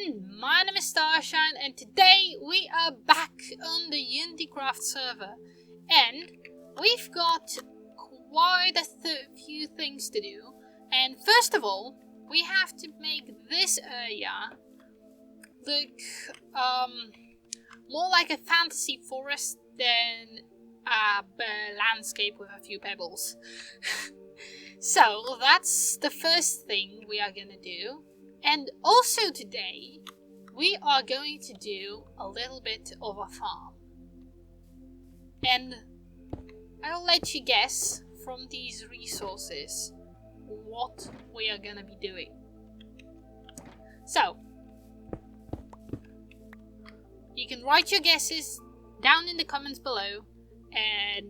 everyone, my name is StarShine and today we are back on the UnityCraft server and we've got quite a few things to do. And first of all, we have to make this area look more like a fantasy forest than a bare landscape with a few pebbles. So that's the first thing we are gonna do. And also today, we are going to do a little bit of a farm. And I'll let you guess from these resources what we are gonna be doing. So, you can write your guesses down in the comments below and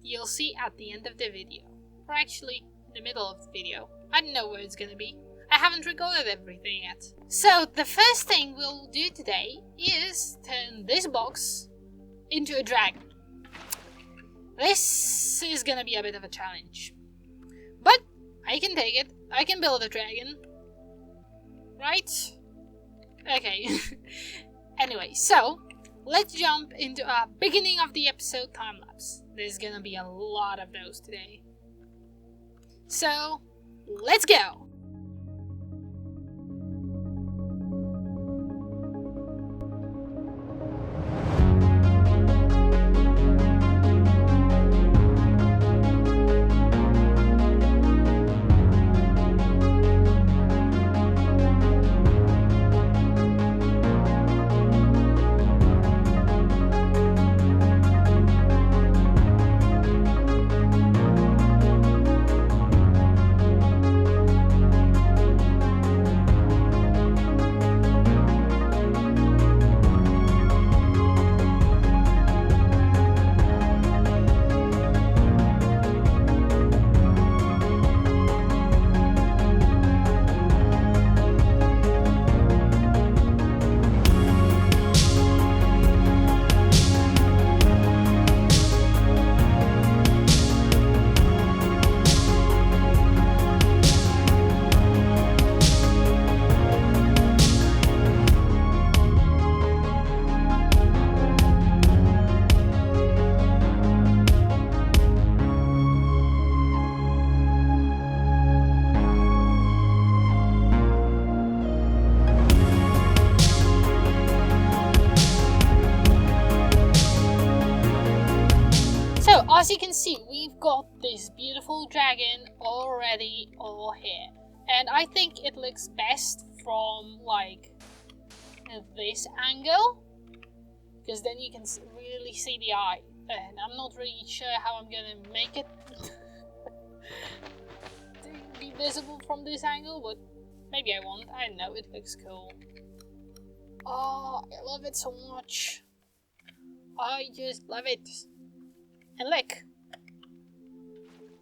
you'll see at the end of the video. Or actually, in the middle of the video. I don't know where it's gonna be. I haven't recorded everything yet. So the first thing we'll do today is turn this box into a dragon. This is gonna be a bit of a challenge. But I can take it. I can build a dragon. Right? Okay. Anyway, so let's jump into our beginning of the episode time-lapse. There's gonna be a lot of those today. So, let's go! As you can see, we've got this beautiful dragon already all here. And I think it looks best from like this angle, because then you can really see the eye. And I'm not really sure how I'm gonna make it to be visible from this angle, but maybe I won't. I don't know, it looks cool. Oh, I love it so much. I just love it. And look,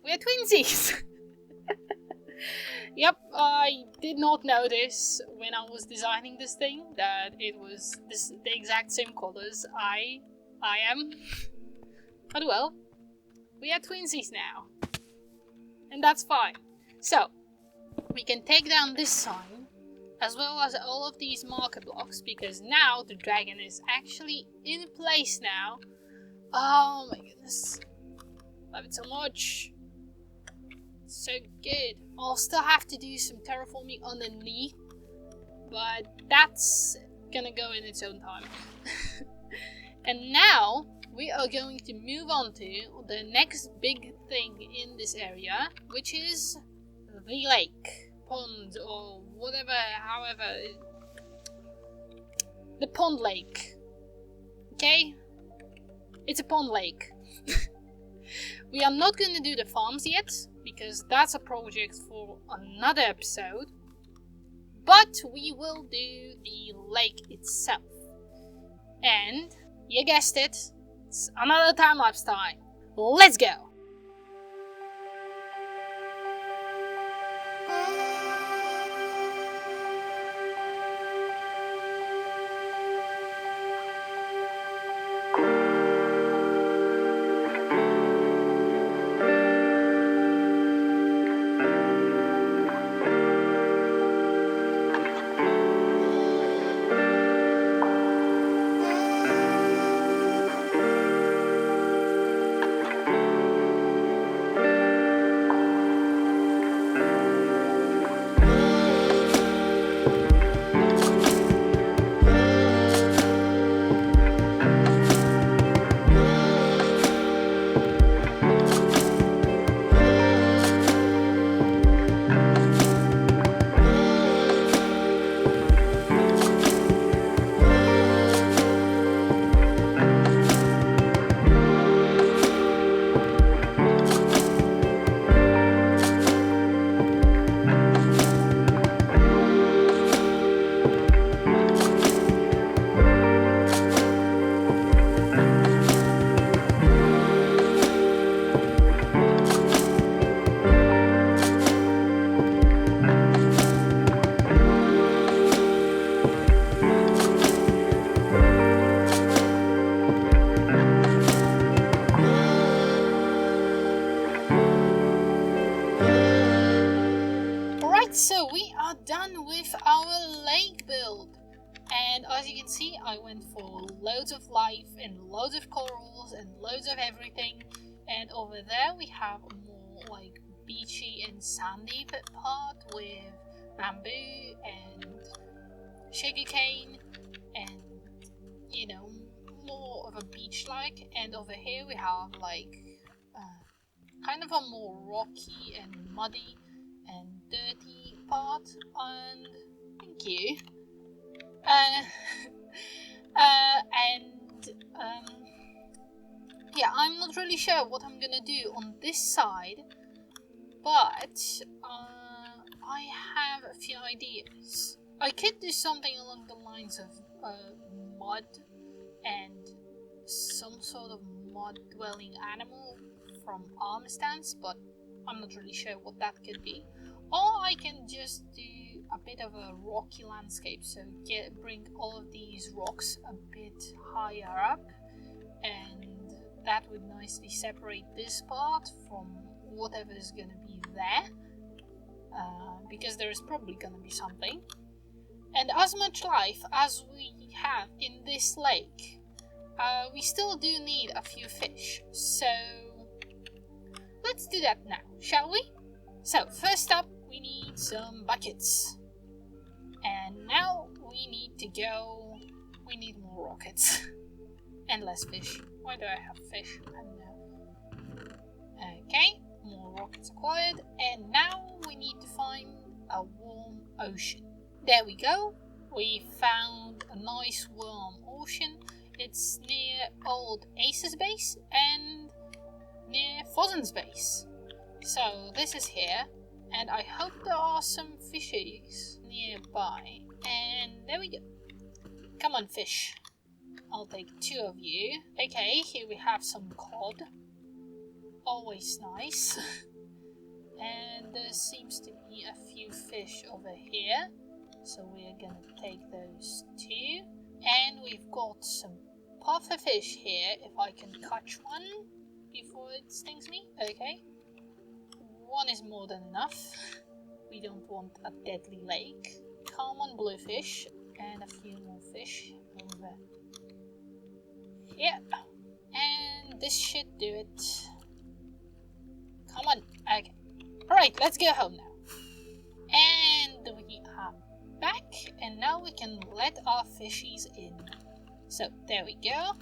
we're twinsies! Yep, I did not notice when I was designing this thing that it was the exact same colors I am. But well, we are twinsies now. And that's fine. So, we can take down this sign, as well as all of these marker blocks, because now the dragon is actually in place now. Oh my goodness. Love it so much. It's so good. I'll still have to do some terraforming underneath, but that's gonna go in its own time. And now we are going to move on to the next big thing in this area, which is the lake, pond, or whatever, however. The pond lake. Okay? It's a pond lake. We are not going to do the farms yet, because that's a project for another episode. But we will do the lake itself. And, you guessed it, it's another time-lapse time. Let's go! lake build. And as you can see, I went for loads of life and loads of corals and loads of everything. And over there we have a more like beachy and sandy part with bamboo and sugarcane and, you know, more of a beach like. And over here we have like kind of a more rocky and muddy and dirty part. And thank you. Yeah, I'm not really sure what I'm gonna do on this side, but I have a few ideas. I could do something along the lines of mud and some sort of mud dwelling animal from armor stands, but I'm not really sure what that could be. Or I can just do a bit of a rocky landscape, so bring all of these rocks a bit higher up, and that would nicely separate this part from whatever is going to be there, because there is probably going to be something. And as much life as we have in this lake, we still do need a few fish, so let's do that now, shall we? So first up, we need some buckets. And now we need more rockets. And less fish. Why do I have fish? I don't know. Okay, more rockets acquired. And now we need to find a warm ocean. There we go. We found a nice warm ocean. It's near Old Ace's base and near Fozzen's base. So this is here. And I hope there are some fishies nearby. And there we go. Come on, fish. I'll take 2 of you. Okay, here we have some cod. Always nice. And there seems to be a few fish over here. So we're gonna take those 2. And we've got some puffer fish here, if I can catch one before it stings me. Okay. 1 is more than enough. We don't want a deadly lake. Come on, bluefish. And a few more fish over here. And this should do it. Come on. Okay. Alright, let's go home now. And we are back. And now we can let our fishies in. So, there we go.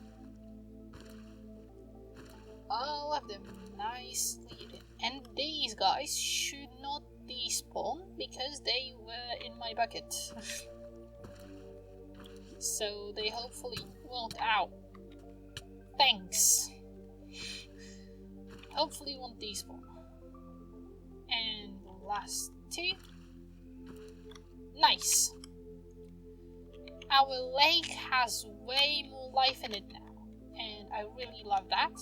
All of them nicely in. And these guys should not despawn because they were in my bucket. So they hopefully won't. Ow. Thanks. Hopefully won't despawn. And the last 2. Nice. Our lake has way more life in it now. And I really love that.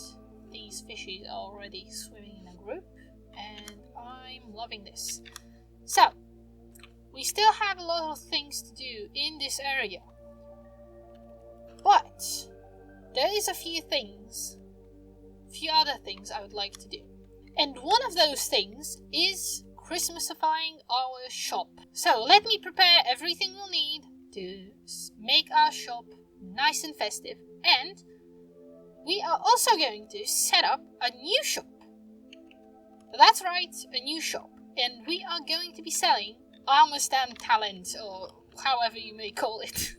These fishies are already swimming in a group, and I'm loving this. So, we still have a lot of things to do in this area, but there is a few other things I would like to do. And one of those things is Christmasifying our shop. So let me prepare everything we'll need to make our shop nice and festive, and we are also going to set up a new shop. That's right, a new shop. And we are going to be selling armourstand talent, or however you may call it.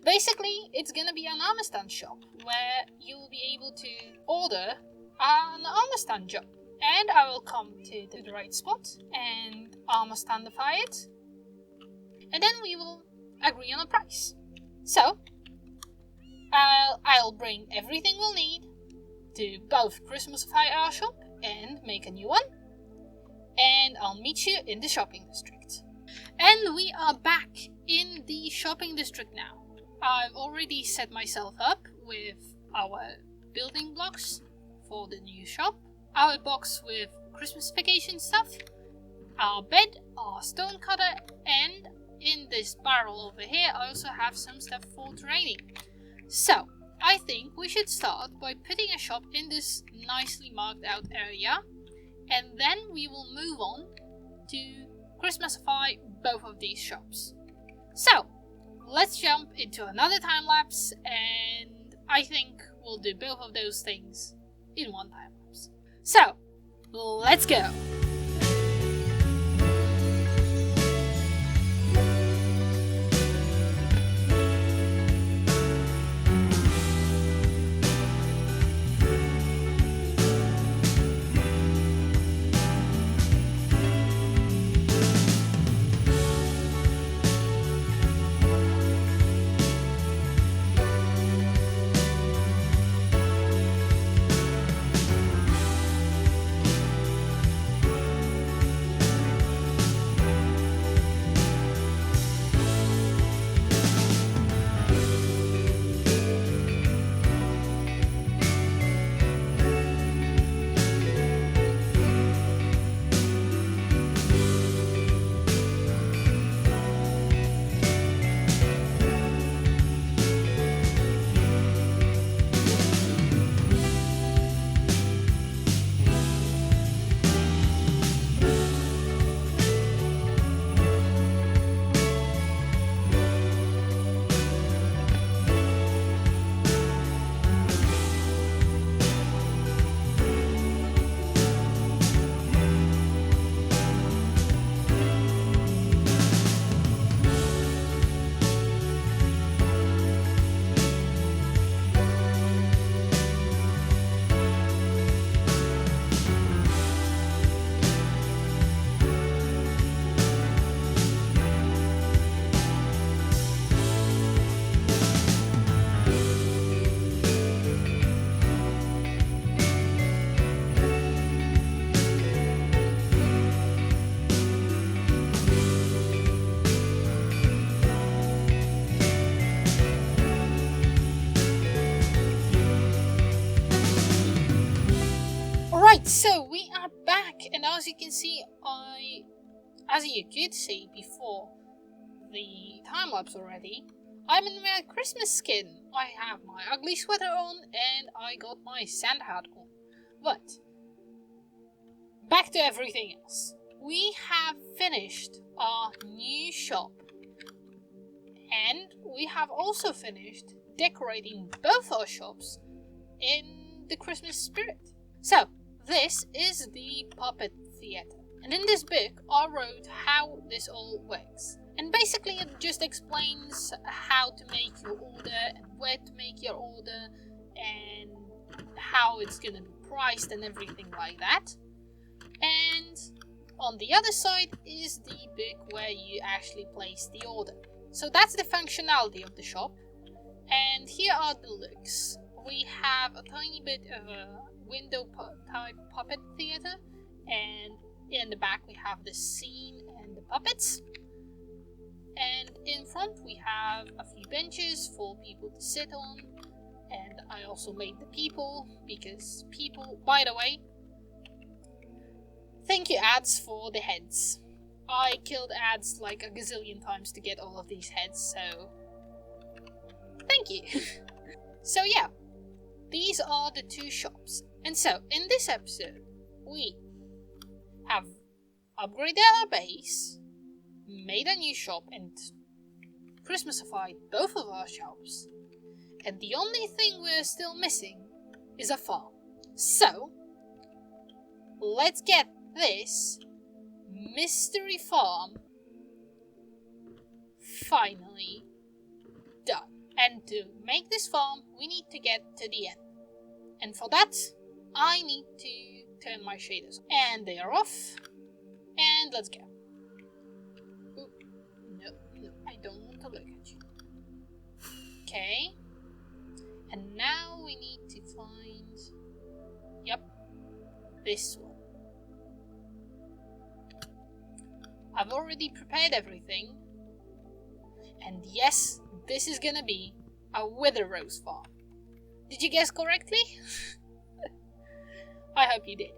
Basically, it's going to be an armourstand shop where you will be able to order an armourstand job. And I will come to the right spot and armourstandify it. And then we will agree on a price. So, I'll bring everything we'll need to both Christmasify our shop and make a new one. And I'll meet you in the shopping district. And we are back in the shopping district now. I've already set myself up with our building blocks for the new shop, our box with Christmasification stuff, our bed, our stone cutter, and in this barrel over here I also have some stuff for training. So, I think we should start by putting a shop in this nicely marked out area, and then we will move on to Christmasify both of these shops. So, let's jump into another time lapse, and I think we'll do both of those things in one time lapse. So, let's go! So we are back, and as you can see, as you could see before the time lapse already, I'm in my Christmas skin. I have my ugly sweater on, and I got my Santa hat on. But back to everything else. We have finished our new shop, and we have also finished decorating both our shops in the Christmas spirit. So this is the puppet theater, and in this book I wrote how this all works, and basically it just explains how to make your order and where to make your order and how it's gonna be priced and everything like that. And on the other side is the book where you actually place the order. So that's the functionality of the shop, and here are the looks. We have a tiny bit of a window type puppet theater, and in the back we have the scene and the puppets, and in front we have a few benches for people to sit on, and I also made the people, because people, by the way, thank you ads for the heads. I killed ads like a gazillion times to get all of these heads, so thank you. So yeah, these are the two shops. And so, in this episode, we have upgraded our base, made a new shop, and Christmasified both of our shops. And the only thing we're still missing is a farm. So, let's get this mystery farm finally done. And to make this farm, we need to get to the end. And for that, I need to turn my shaders on. And they are off. And let's go. Ooh, no, I don't want to look at you. Okay. And now we need to find... Yep. This one. I've already prepared everything. And yes, this is gonna be a wither rose farm. Did you guess correctly? I hope you did.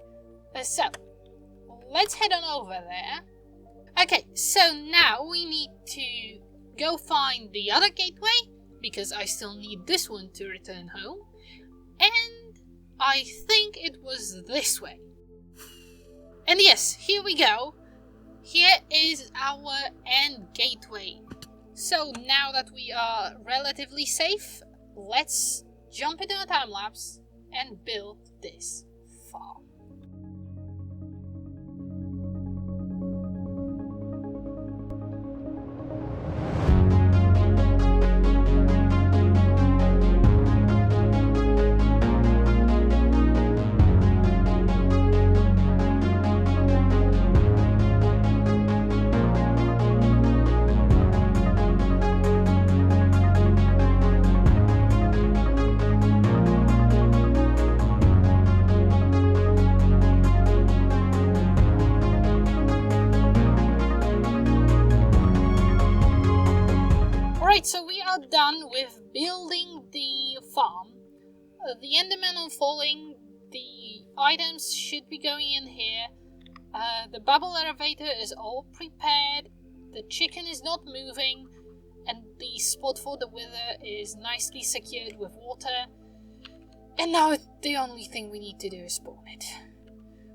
So, let's head on over there. Okay, so now we need to go find the other gateway, because I still need this one to return home. And I think it was this way. And yes, here we go. Here is our end gateway. So now that we are relatively safe, let's jump into a time lapse and build this farm. Alright, so we are done with building the farm. The Enderman unfolding, the items should be going in here. The bubble elevator is all prepared. The chicken is not moving. And the spot for the wither is nicely secured with water. And now the only thing we need to do is spawn it.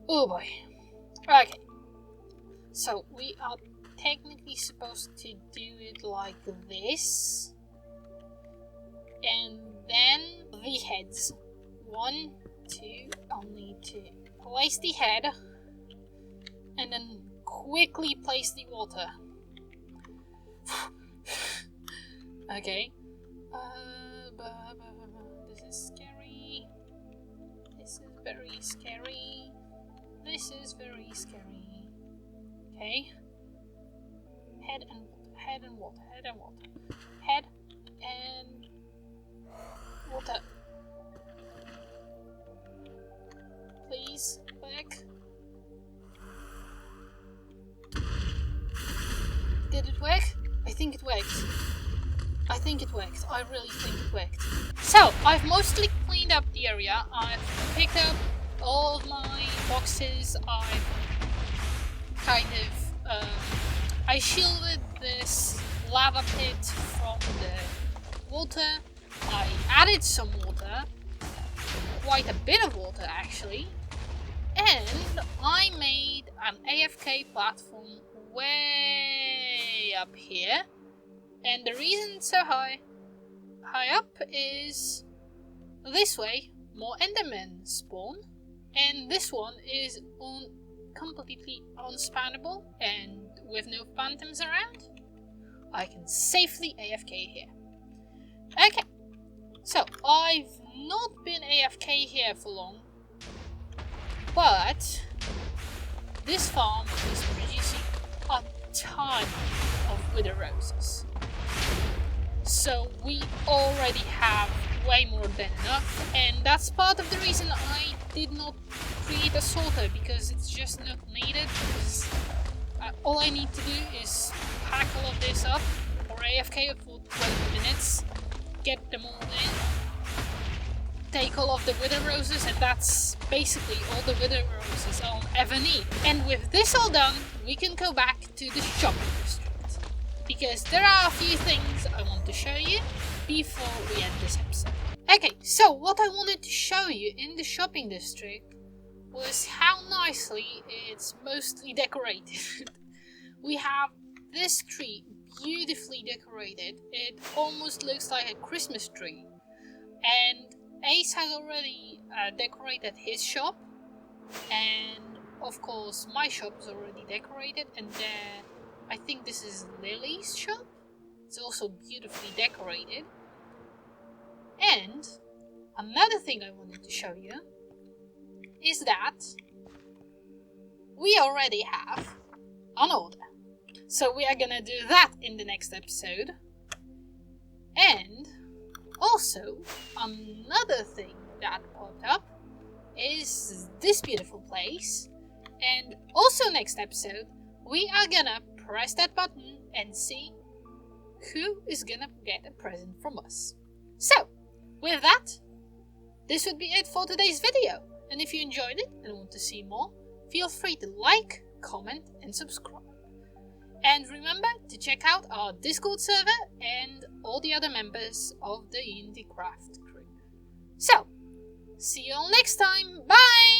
Oh boy. Okay. So we are technically supposed to do it like this, and then the heads. 1, 2, I'll need to place the head and then quickly place the water. Okay. This is scary. This is very scary. This is very scary. Okay. Head and water. Head and water. Please, back. Did it work? I think it worked. I really think it worked. So, I've mostly cleaned up the area. I've picked up all of my boxes. I've kind of I shielded this lava pit from the water. I added some water, quite a bit of water actually, and I made an AFK platform way up here. And the reason it's so high up is this way more Endermen spawn, and this one is completely unspannable, and with no phantoms around, I can safely AFK here. Okay, so I've not been AFK here for long, but this farm is producing a ton of wither roses. So we already have way more than enough, and that's part of the reason I did not create a sorter, because it's just not needed. Because all I need to do is pack all of this up or AFK for 20 minutes, get them all in, take all of the wither roses, and that's basically all the wither roses I'll ever need. And with this all done, we can go back to the shopping district, because there are a few things I want to show you before we end this episode. Okay, so what I wanted to show you in the shopping district was how nicely it's mostly decorated. We have this tree beautifully decorated. It almost looks like a Christmas tree. And Ace has already decorated his shop, and of course my shop is already decorated, and I think this is Lily's shop. It's also beautifully decorated. And another thing I wanted to show you is that we already have an order. So we are gonna do that in the next episode. And also, another thing that popped up is this beautiful place. And also next episode, we are gonna press that button and see who is gonna get a present from us. So, with that, this would be it for today's video. And if you enjoyed it and want to see more, feel free to like, comment and subscribe. And remember to check out our Discord server and all the other members of the UnityCraft crew. So, see you all next time. Bye!